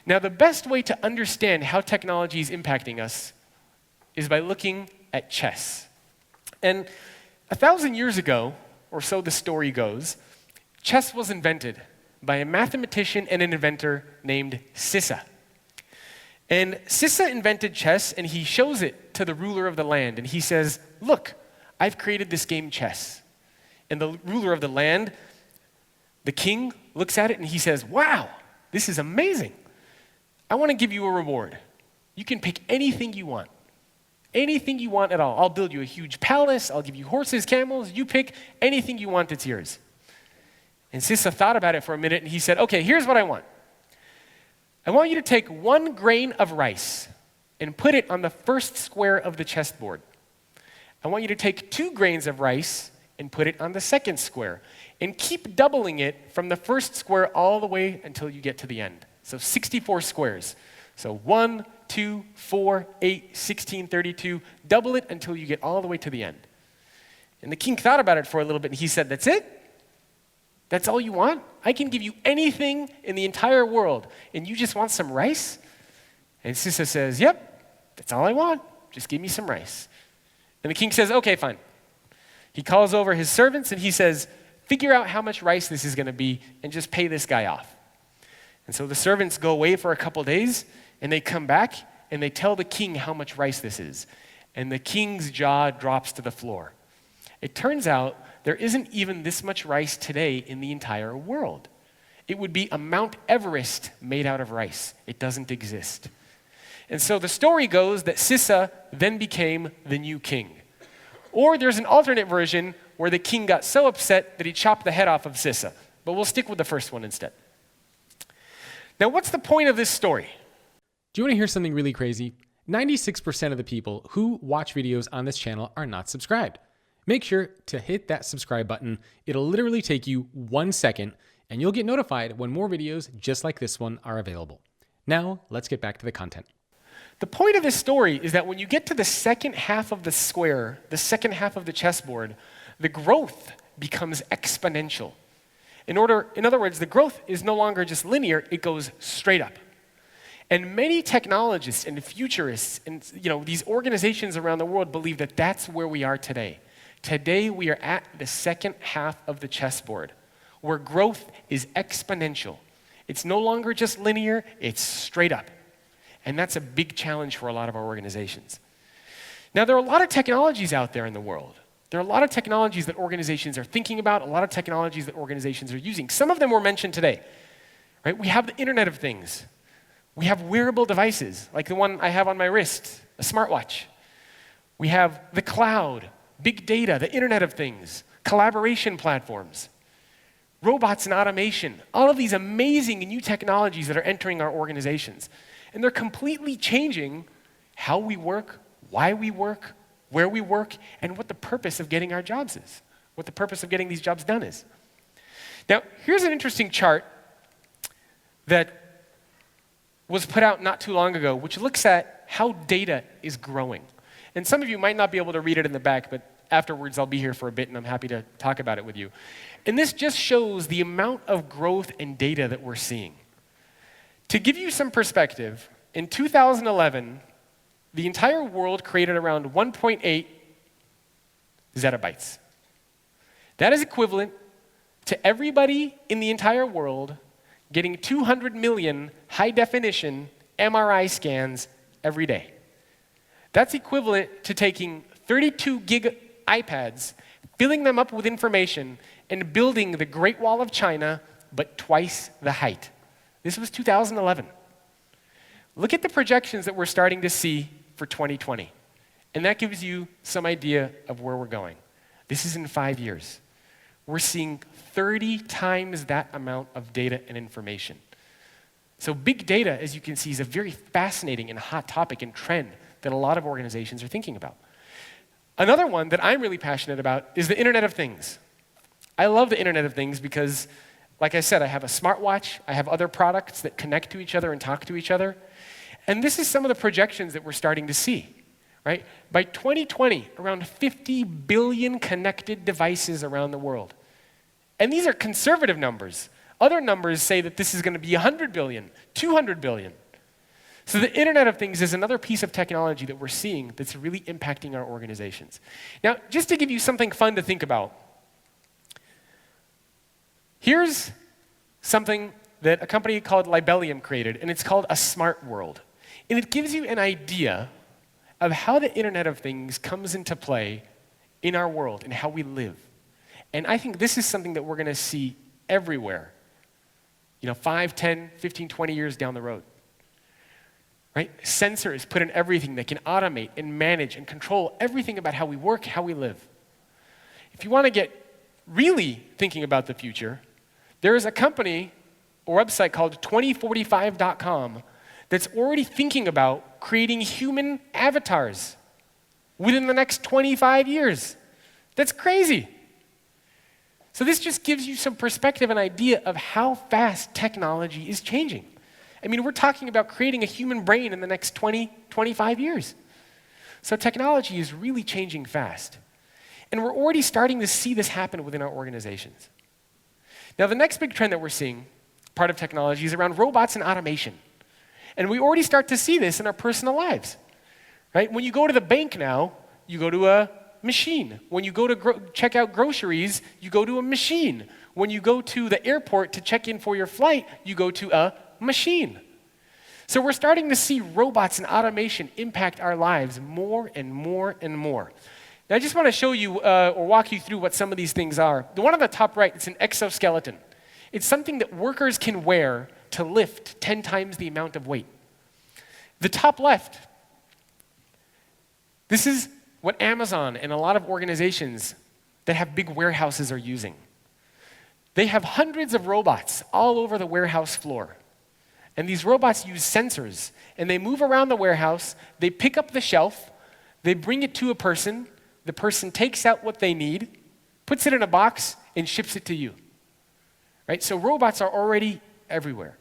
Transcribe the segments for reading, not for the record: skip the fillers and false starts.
Now, the best way to understand how technology is impacting us is by looking at chess. And 1,000 years ago, or so the story goes, chess was invented by a mathematician and an inventor named Sissa. And Sissa invented chess, and he shows it to the ruler of the land. And he says, look, I've created this game chess. And the ruler of the land, the king, looks at it and he says, wow, this is amazing. I want to give you a reward. You can pick anything you want. Anything you want at all. I'll build you a huge palace. I'll give you horses, camels. You pick anything you want, it's yours. And Sissa thought about it for a minute, and he said, okay, here's what I want. I want you to take 1 grain of rice and put it on the first square of the chessboard. I want you to take 2 grains of rice and put it on the second square. And keep doubling it from the first square all the way until you get to the end. So 64 squares. So 1, 2, 4, 8, 16, 32. Double it until you get all the way to the end. And the king thought about it for a little bit, and he said, that's it? That's all you want? I can give you anything in the entire world, and you just want some rice? And Sissa says, yep, that's all I want. Just give me some rice. And the king says, okay, fine. He calls over his servants, and he says, figure out how much rice this is going to be, and just pay this guy off. And so the servants go away for a couple days, and they come back, and they tell the king how much rice this is. And the king's jaw drops to the floor. It turns out there isn't even this much rice today in the entire world. It would be a Mount Everest made out of rice. It doesn't exist. And so the story goes that Sissa then became the new king. Or there's an alternate version where the king got so upset that he chopped the head off of Sissa. But we'll stick with the first one instead. Now, what's the point of this story? Do you want to hear something really crazy? 96% of the people who watch videos on this channel are not subscribed. Make sure to hit that subscribe button. It'll literally take you 1 second, and you'll get notified when more videos just like this one are available. Now, let's get back to the content. The point of this story is that when you get to the second half of the square, the second half of the chessboard, the growth becomes exponential. In other words, the growth is no longer just linear, it goes straight up. And many technologists and futurists and these organizations around the world believe that that's where we are today. Today, we are at the second half of the chessboard, where growth is exponential. It's no longer just linear, it's straight up. And that's a big challenge for a lot of our organizations. Now, there are a lot of technologies out there in the world. There are a lot of technologies that organizations are thinking about, a lot of technologies that organizations are using. Some of them were mentioned today. Right? We have the Internet of Things. We have wearable devices, like the one I have on my wrist, a smartwatch. We have the cloud, big data, the Internet of Things, collaboration platforms, robots and automation, all of these amazing new technologies that are entering our organizations. And they're completely changing how we work, why we work, where we work, and what the purpose of getting our jobs is, what the purpose of getting these jobs done is. Now, here's an interesting chart that was put out not too long ago, which looks at how data is growing. And some of you might not be able to read it in the back, but afterwards I'll be here for a bit and I'm happy to talk about it with you. And this just shows the amount of growth in data that we're seeing. To give you some perspective, in 2011, the entire world created around 1.8 zettabytes. That is equivalent to everybody in the entire world getting 200 million high-definition MRI scans every day. That's equivalent to taking 32 gig iPads, filling them up with information, and building the Great Wall of China, but twice the height. This was 2011. Look at the projections that we're starting to see for 2020. And that gives you some idea of where we're going. This is in 5 years. We're seeing 30 times that amount of data and information. So big data, as you can see, is a very fascinating and hot topic and trend that a lot of organizations are thinking about. Another one that I'm really passionate about is the Internet of Things. I love the Internet of Things because, like I said, I have a smartwatch, I have other products that connect to each other and talk to each other. And this is some of the projections that we're starting to see. Right? By 2020, around 50 billion connected devices around the world. And these are conservative numbers. Other numbers say that this is going to be 100 billion, 200 billion. So the Internet of Things is another piece of technology that we're seeing that's really impacting our organizations. Now, just to give you something fun to think about, here's something that a company called Libelium created, and it's called a smart world. And it gives you an idea of how the Internet of Things comes into play in our world and how we live. And I think this is something that we're going to see everywhere, 5, 10, 15, 20 years down the road. Right? Sensors put in everything that can automate and manage and control everything about how we work, how we live. If you want to get really thinking about the future, there is a company or website called 2045.com that's already thinking about creating human avatars within the next 25 years. That's crazy. So this just gives you some perspective and idea of how fast technology is changing. I mean, we're talking about creating a human brain in the next 20, 25 years. So technology is really changing fast. And we're already starting to see this happen within our organizations. Now, the next big trend that we're seeing, part of technology, is around robots and automation. And we already start to see this in our personal lives. Right? When you go to the bank now, you go to a machine. When you go to check out groceries, you go to a machine. When you go to the airport to check in for your flight, you go to a machine. So we're starting to see robots and automation impact our lives more and more and more. Now I just want to show you or walk you through what some of these things are. The one on the top right, it's an exoskeleton. It's something that workers can wear to lift 10 times the amount of weight. The top left, this is what Amazon and a lot of organizations that have big warehouses are using. They have hundreds of robots all over the warehouse floor. And these robots use sensors, and they move around the warehouse, they pick up the shelf, they bring it to a person, the person takes out what they need, puts it in a box, and ships it to you. Right? So robots are already everywhere.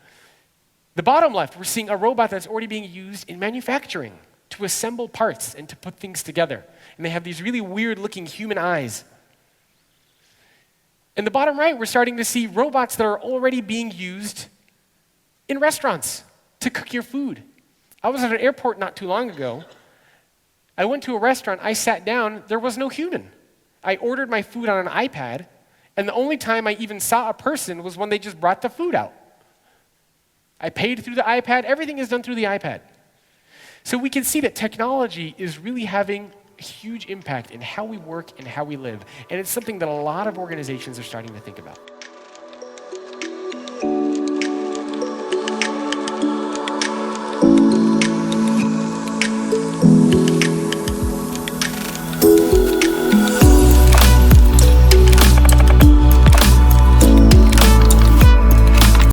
The bottom left, we're seeing a robot that's already being used in manufacturing to assemble parts and to put things together. And they have these really weird-looking human eyes. In the bottom right, we're starting to see robots that are already being used in restaurants to cook your food. I was at an airport not too long ago. I went to a restaurant, I sat down, there was no human. I ordered my food on an iPad, and the only time I even saw a person was when they just brought the food out. I paid through the iPad, everything is done through the iPad. So we can see that technology is really having a huge impact in how we work and how we live, and it's something that a lot of organizations are starting to think about.